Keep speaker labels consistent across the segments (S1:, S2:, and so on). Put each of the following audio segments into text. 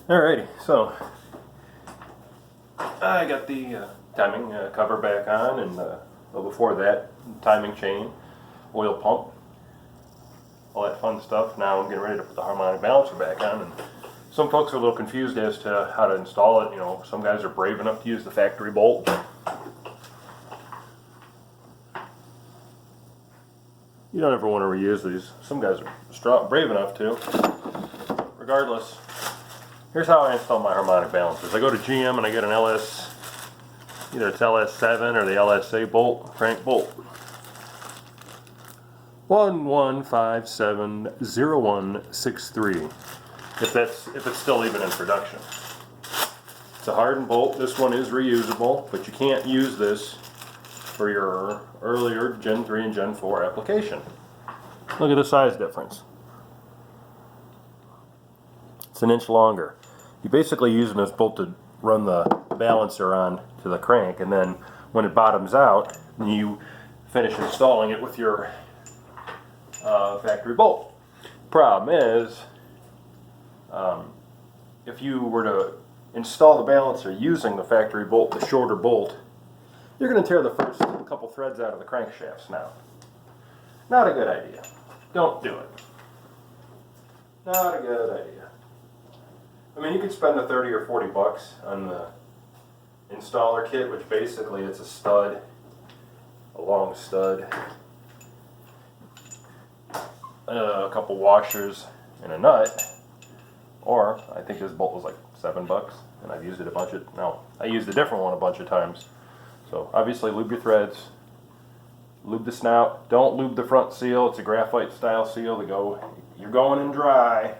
S1: Alrighty, so I got the timing cover back on, and well, before that, timing chain, oil pump, all that fun stuff. Now I'm getting ready to put the harmonic balancer back on, and some folks are a little confused as to how to install it. You know, some guys are brave enough to use the factory bolt. You don't ever want to reuse these. Some guys are strong, brave enough to. Regardless, here's how I install my harmonic balancers. I go to GM and I get an LS, either it's LS7 or the LSA bolt, crank bolt. 11570163. If it's still even in production. It's a hardened bolt. This one is reusable, but you can't use this for your earlier Gen 3 and Gen 4 application. Look at the size difference. It's an inch longer. You're basically using this bolt to run the balancer on to the crank, and then when it bottoms out, you finish installing it with your factory bolt. Problem is, if you were to install the balancer using the factory bolt, the shorter bolt, you're going to tear the first couple threads out of the crankshafts now. Not a good idea. Don't do it. Not a good idea. I mean, you could spend the 30 or 40 bucks on the installer kit, which basically it's a stud, a long stud, a couple washers, and a nut. Or I think this bolt was like $7, and I've used it a bunch of. No, I used a different one a bunch of times. So obviously lube your threads, lube the snout. Don't lube the front seal. It's a graphite style seal. You're going in dry.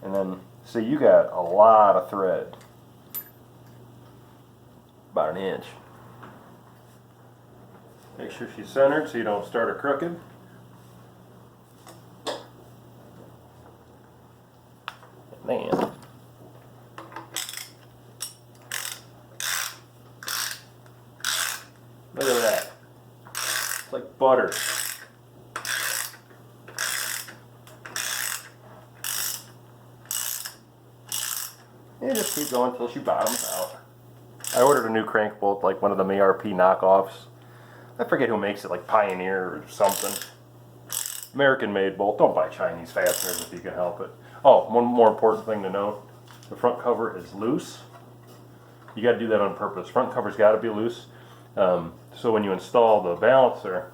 S1: And then see, you got a lot of thread, about an inch. Make sure she's centered so you don't start her crooked. And then look at that. It's like butter. And just keep going until she bottoms out. I ordered a new crank bolt, like one of them ARP knockoffs. I forget who makes it, like Pioneer or something. American made bolt. Don't buy Chinese fasteners if you can help it. Oh, one more important thing to know. The front cover is loose. You got to do that on purpose. Front cover's got to be loose. So when you install the balancer,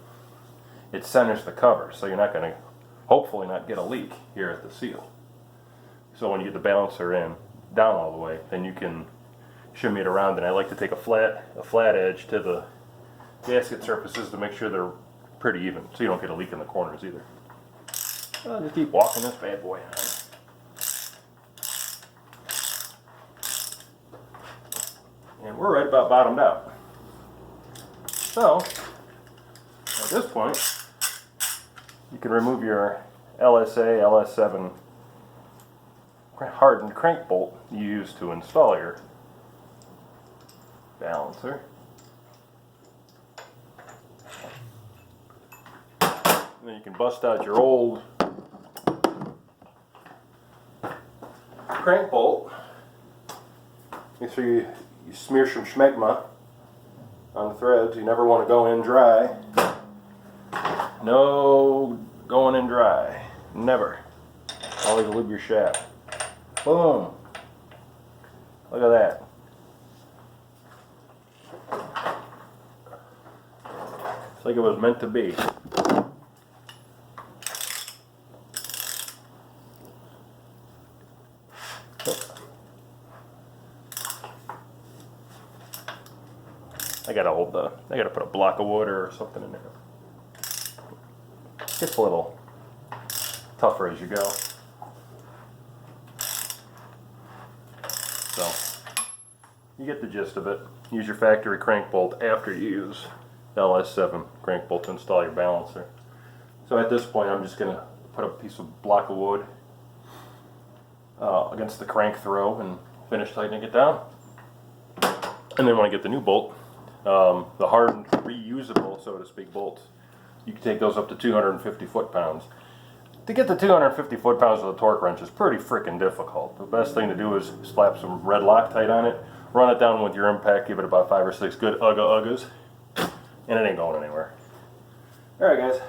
S1: it centers the cover. So you're not going to, hopefully not get a leak here at the seal. So when you get the balancer in, down all the way, then you can shimmy it around. And I like to take a flat edge to the gasket surfaces to make sure they're pretty even, so you don't get a leak in the corners either. I'll just keep walking this bad boy on. And we're right about bottomed out. So, at this point, you can remove your LSA, LS7 hardened crank bolt you use to install your balancer. And then you can bust out your old crank bolt. Make sure you smear some schmegma on the threads. You never want to go in dry. No going in dry. Never. Always lube your shaft. Boom. Look at that. It's like it was meant to be. I gotta put a block of wood or something in there. Gets a little tougher as you go. So, you get the gist of it. Use your factory crank bolt after you use the LS7 crank bolt to install your balancer. So at this point, I'm just gonna put a piece of block of wood against the crank throw and finish tightening it down. And then when I get the new bolt, the hardened, reusable, so to speak, bolts, you can take those up to 250 foot-pounds. To get the 250 foot-pounds of the torque wrench is pretty freaking difficult. The best thing to do is slap some red Loctite on it, run it down with your impact, give it about 5 or 6 good ugga-uggas, and it ain't going anywhere. Alright guys.